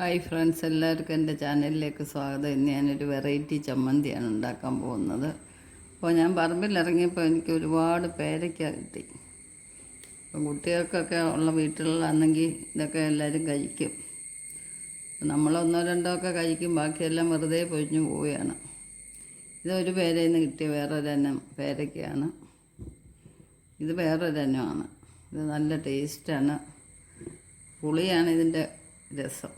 Hi friends, എല്ലാവർക്കും എൻ്റെ ചാനലിലേക്ക് സ്വാഗതം. ഇന്ന് ഞാനൊരു വെറൈറ്റി ചമ്മന്തിയാണ് ഉണ്ടാക്കാൻ പോകുന്നത്. അപ്പോൾ ഞാൻ പറമ്പിലിറങ്ങിയപ്പോൾ എനിക്ക് ഒരുപാട് പേരയ്ക്ക കിട്ടി. അപ്പം കുട്ടികൾക്കൊക്കെ ഉള്ള വീട്ടിലാണെങ്കിൽ ഇതൊക്കെ എല്ലാവരും കഴിക്കും. നമ്മളൊന്നോ രണ്ടോ ഒക്കെ കഴിക്കും, ബാക്കിയെല്ലാം വെറുതെ പൊഴിഞ്ഞു പോവുകയാണ്. ഇതൊരു പേരയിൽ നിന്ന് കിട്ടിയ വേറൊരെണ്ണം പേരയ്ക്കയാണ്. ഇത് വേറൊരെണ്ണമാണ്. ഇത് നല്ല ടേസ്റ്റാണ്. പുളിയാണ് ഇതിൻ്റെ രസം,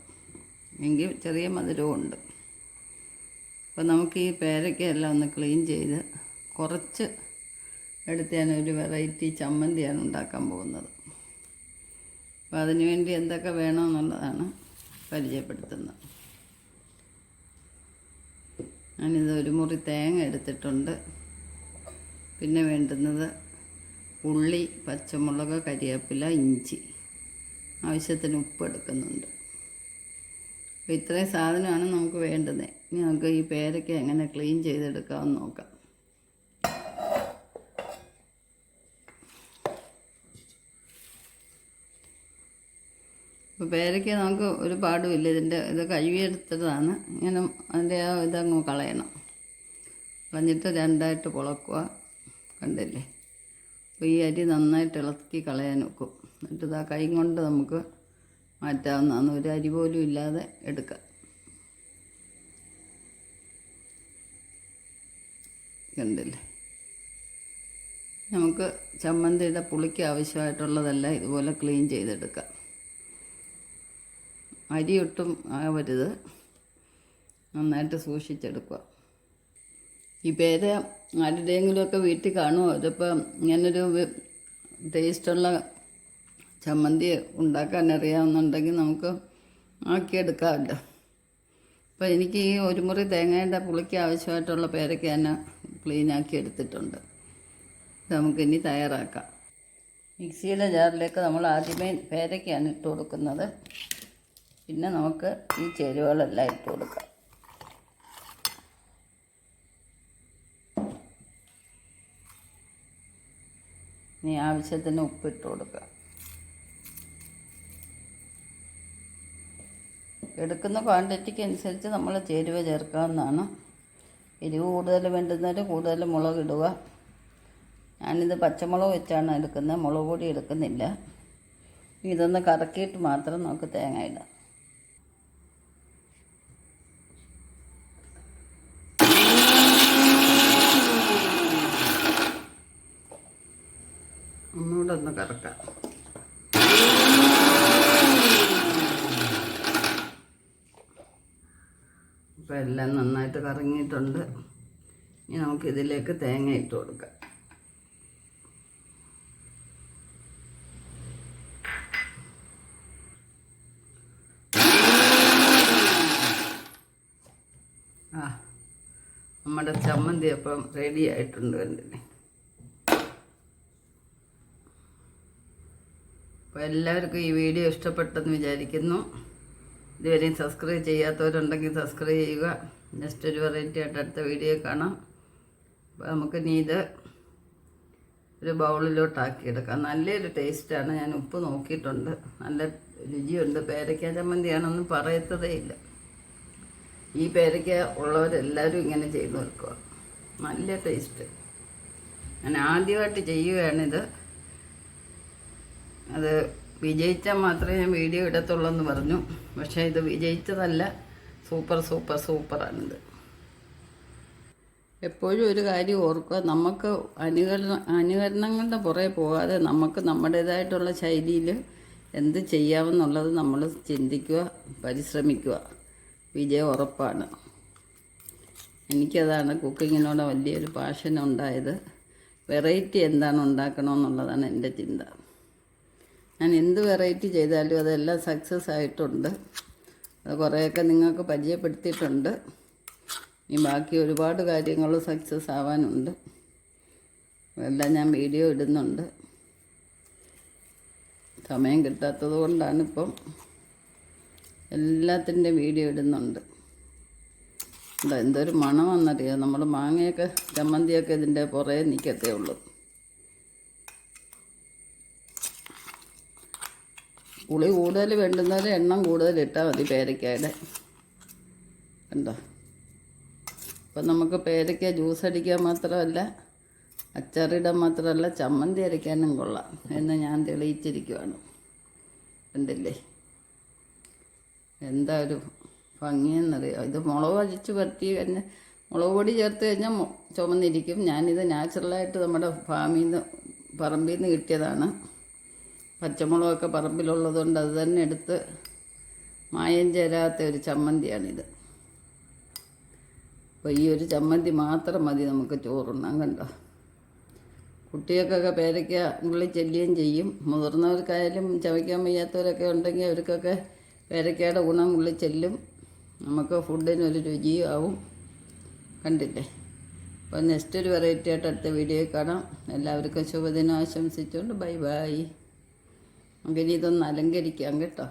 എങ്കിൽ ചെറിയ മധുരവും ഉണ്ട്. അപ്പോൾ നമുക്ക് ഈ പേരയ്ക്കയെല്ലാം ഒന്ന് ക്ലീൻ ചെയ്ത് കുറച്ച് എടുത്ത് ഞാനൊരു വെറൈറ്റി ചമ്മന്തിയാണ് ഉണ്ടാക്കാൻ പോകുന്നത്. അപ്പോൾ അതിനുവേണ്ടി എന്തൊക്കെ വേണമെന്നുള്ളതാണ് പരിചയപ്പെടുത്തുന്നത്. ഞാനിത് ഒരു മുറി തേങ്ങ എടുത്തിട്ടുണ്ട്. പിന്നെ വേണ്ടുന്നത് ഉള്ളി, പച്ചമുളക്, കരിവേപ്പില, ഇഞ്ചി, ആവശ്യത്തിന് ഉപ്പ് എടുക്കുന്നുണ്ട്. അപ്പോൾ ഇത്രയും സാധനമാണ് നമുക്ക് വേണ്ടത്. ഇനി നമുക്ക് ഈ പേരയ്ക്ക എങ്ങനെ ക്ലീൻ ചെയ്തെടുക്കാമെന്ന് നോക്കാം. അപ്പോൾ പേരയ്ക്ക നമുക്ക് ഒരു പാടുമില്ല. ഇത് കഴുകിയെടുത്തതാണ്. ഇങ്ങനെ അതിൻ്റെ ആ ഇതങ്ങ് കളയണം. കളഞ്ഞിട്ട് രണ്ടായിട്ട് പൊളക്കുക. കണ്ടില്ലേ? അപ്പോൾ ഈ അരി നന്നായിട്ട് ഇളക്കി കളയാൻ വെക്കും. എന്നിട്ട് ഇതാ കൈ കൊണ്ട് നമുക്ക് മാറ്റാവുന്നതാണ്. ഒരു അരി പോലും ഇല്ലാതെ എടുക്കാം. കണ്ടില്ലേ? നമുക്ക് ചമ്മന്തിയുടെ പുളിക്ക് ആവശ്യമായിട്ടുള്ളതെല്ലാം ഇതുപോലെ ക്ലീൻ ചെയ്തെടുക്കാം. അരി ഒട്ടും ആവരുത്, നന്നായിട്ട് സൂക്ഷിച്ചെടുക്കുക. ഈ പേര ആരുടെയെങ്കിലുമൊക്കെ വീട്ടിൽ കാണുമോ? ഇതിപ്പം ഇങ്ങനൊരു ടേസ്റ്റുള്ള ചമ്മന്തി ഉണ്ടാക്കാൻ അറിയാവുന്നുണ്ടെങ്കിൽ നമുക്ക് ആക്കിയെടുക്കാമല്ലോ. അപ്പോൾ എനിക്ക് ഈ ഒരു മുറി തേങ്ങയുടെ പുളിക്ക് ആവശ്യമായിട്ടുള്ള പേരയ്ക്ക തന്നെ ക്ലീനാക്കി എടുത്തിട്ടുണ്ട്. ഇത് നമുക്കിനി തയ്യാറാക്കാം. മിക്സിയുടെ ജാറിലേക്ക് നമ്മൾ ആദ്യമേ പേരയ്ക്കാണ് ഇട്ട് കൊടുക്കുന്നത്. പിന്നെ നമുക്ക് ഈ ചേരുവകളെല്ലാം ഇട്ട് കൊടുക്കാം. ഇനി ആവശ്യത്തിന് ഉപ്പിട്ട് കൊടുക്കുക. എടുക്കുന്ന ക്വാണ്ടിറ്റിക്ക് അനുസരിച്ച് നമ്മൾ ചേരുവ ചേർക്കാവുന്നതാണ്. എരിവ് കൂടുതൽ വേണ്ടുന്നവർ കൂടുതൽ മുളക് ഇടുക. ഞാനിത് പച്ചമുളക് വെച്ചാണ് എടുക്കുന്നത്, മുളക് പൊടി എടുക്കുന്നില്ല. ഇതൊന്ന് കറക്കിയിട്ട് മാത്രം നമുക്ക് തേങ്ങ ഇടാം. ഒന്നുകൂടെ ഒന്ന് കറക്കാം. ഇപ്പോൾ എല്ലാം നന്നായിട്ട് കറങ്ങിയിട്ടുണ്ട്. ഇനി നമുക്കിതിലേക്ക് തേങ്ങ ഇട്ട് കൊടുക്കാം. നമ്മുടെ ചമ്മന്തി അപ്പം റെഡി ആയിട്ടുണ്ട്. കണ്ടില്ലേ? അപ്പോൾ എല്ലാവർക്കും ഈ വീഡിയോ ഇഷ്ടപ്പെട്ടെന്ന് വിചാരിക്കുന്നു. ഇതുവരെയും സബ്സ്ക്രൈബ് ചെയ്യാത്തവരുണ്ടെങ്കിൽ സബ്സ്ക്രൈബ് ചെയ്യുക. നെക്സ്റ്റ് ഒരു വെറൈറ്റി ആയിട്ട് അടുത്ത വീഡിയോ കാണാം. അപ്പോൾ നമുക്ക് ഇനി ഇത് ഒരു ബൗളിലോട്ടാക്കിയെടുക്കാം. നല്ലൊരു ടേസ്റ്റാണ്. ഞാൻ ഉപ്പ് നോക്കിയിട്ടുണ്ട്, നല്ല രുചിയുണ്ട്. പേരയ്ക്ക ചമ്മന്തിയാണെന്നും പറയത്തതേ ഇല്ല. ഈ പേരയ്ക്ക ഉള്ളവരെല്ലാവരും ഇങ്ങനെ ചെയ്തു വെക്കുക. നല്ല ടേസ്റ്റ്. ഞാൻ ആദ്യമായിട്ട് ചെയ്യുകയാണിത്. അത് വിജയിച്ചാൽ മാത്രമേ ഞാൻ വീഡിയോ ഇടത്തുള്ളൂ എന്ന് പറഞ്ഞു. പക്ഷേ ഇത് വിജയിച്ചതല്ല. സൂപ്പറാണിത്. എപ്പോഴും ഒരു കാര്യം ഓർക്കുക, നമുക്ക് അനുകരണങ്ങളുടെ പുറകെ പോകാതെ നമുക്ക് നമ്മുടേതായിട്ടുള്ള ശൈലിയിൽ എന്ത് ചെയ്യാമെന്നുള്ളത് നമ്മൾ ചിന്തിക്കുക, പരിശ്രമിക്കുക. വിജയം ഉറപ്പാണ്. എനിക്കതാണ് കുക്കിങ്ങിനോട് വലിയൊരു പാഷൻ ഉണ്ടായത്. വെറൈറ്റി എന്താണ് ഉണ്ടാക്കണമെന്നുള്ളതാണ് എൻ്റെ ചിന്ത. ഞാൻ എന്ത് വെറൈറ്റി ചെയ്താലും അതെല്ലാം സക്സസ് ആയിട്ടുണ്ട്. അത് കുറേയൊക്കെ നിങ്ങൾക്ക് പരിചയപ്പെടുത്തിയിട്ടുണ്ട്. ഇനി ബാക്കി ഒരുപാട് കാര്യങ്ങൾ സക്സസ് ആവാനുണ്ട്. അതെല്ലാം ഞാൻ വീഡിയോ ഇടുന്നുണ്ട്. സമയം കിട്ടാത്തത് കൊണ്ടാണ് ഇപ്പം എല്ലാത്തിൻ്റെ വീഡിയോ ഇടുന്നുണ്ട്. എന്തൊരു മണമെന്നറിയാം. നമ്മൾ മാങ്ങയൊക്കെ ചമ്മന്തിയൊക്കെ ഇതിൻ്റെ പുറകെ നിൽക്കത്തേ ഉള്ളൂ. പുളി കൂടുതൽ വേണ്ടുന്നവർ എണ്ണം കൂടുതൽ ഇട്ടാൽ മതി പേരയ്ക്കയുടെ. കണ്ടോ? അപ്പം നമുക്ക് പേരയ്ക്ക ജ്യൂസ് അടിക്കാൻ മാത്രമല്ല, അച്ചാറിടാൻ മാത്രമല്ല, ചമ്മന്തി അരയ്ക്കാനും കൊള്ളാം എന്ന് ഞാൻ തെളിയിച്ചിരിക്കുവാണ്. കണ്ടില്ലേ എന്താ ഒരു ഭംഗിയെന്നറിയാം. ഇത് മുളക് അരിച്ച് പരത്തി കഴിഞ്ഞാൽ മുളക് പൊടി ചേർത്ത് കഴിഞ്ഞാൽ ചുമന്നിരിക്കും. ഞാനിത് നാച്ചുറലായിട്ട് നമ്മുടെ ഫാമിൽ നിന്ന് പറമ്പിൽ നിന്ന് കിട്ടിയതാണ്. പച്ചമുളകൊക്കെ പറമ്പിലുള്ളതുകൊണ്ട് അത് തന്നെ എടുത്ത് മായം ചേരാത്ത ഒരു ചമ്മന്തിയാണിത്. അപ്പോൾ ഈ ഒരു ചമ്മന്തി മാത്രം മതി നമുക്ക് ചോറുണ്ണാൻ. കണ്ടോ? കുട്ടികൾക്കൊക്കെ പേരയ്ക്ക ഉള്ളി ചെല്ലുകയും ചെയ്യും. മുതിർന്നവർക്കായാലും ചവയ്ക്കാൻ വയ്യാത്തവരൊക്കെ ഉണ്ടെങ്കിൽ അവർക്കൊക്കെ പേരയ്ക്കയുടെ ഗുണം ഉള്ളി ചെല്ലും. നമുക്ക് ഫുഡിനൊരു രുചിയും ആവും. കണ്ടില്ലേ? അപ്പോൾ നെക്സ്റ്റ് ഒരു വെറൈറ്റി ആയിട്ട് അടുത്ത വീഡിയോയിൽ കാണാം. എല്ലാവർക്കും ശുഭദിനം ആശംസിച്ചുകൊണ്ട് ബൈ ബൈ. അങ്ങനെ ഇതൊന്ന് അലങ്കരിക്കാം കേട്ടോ.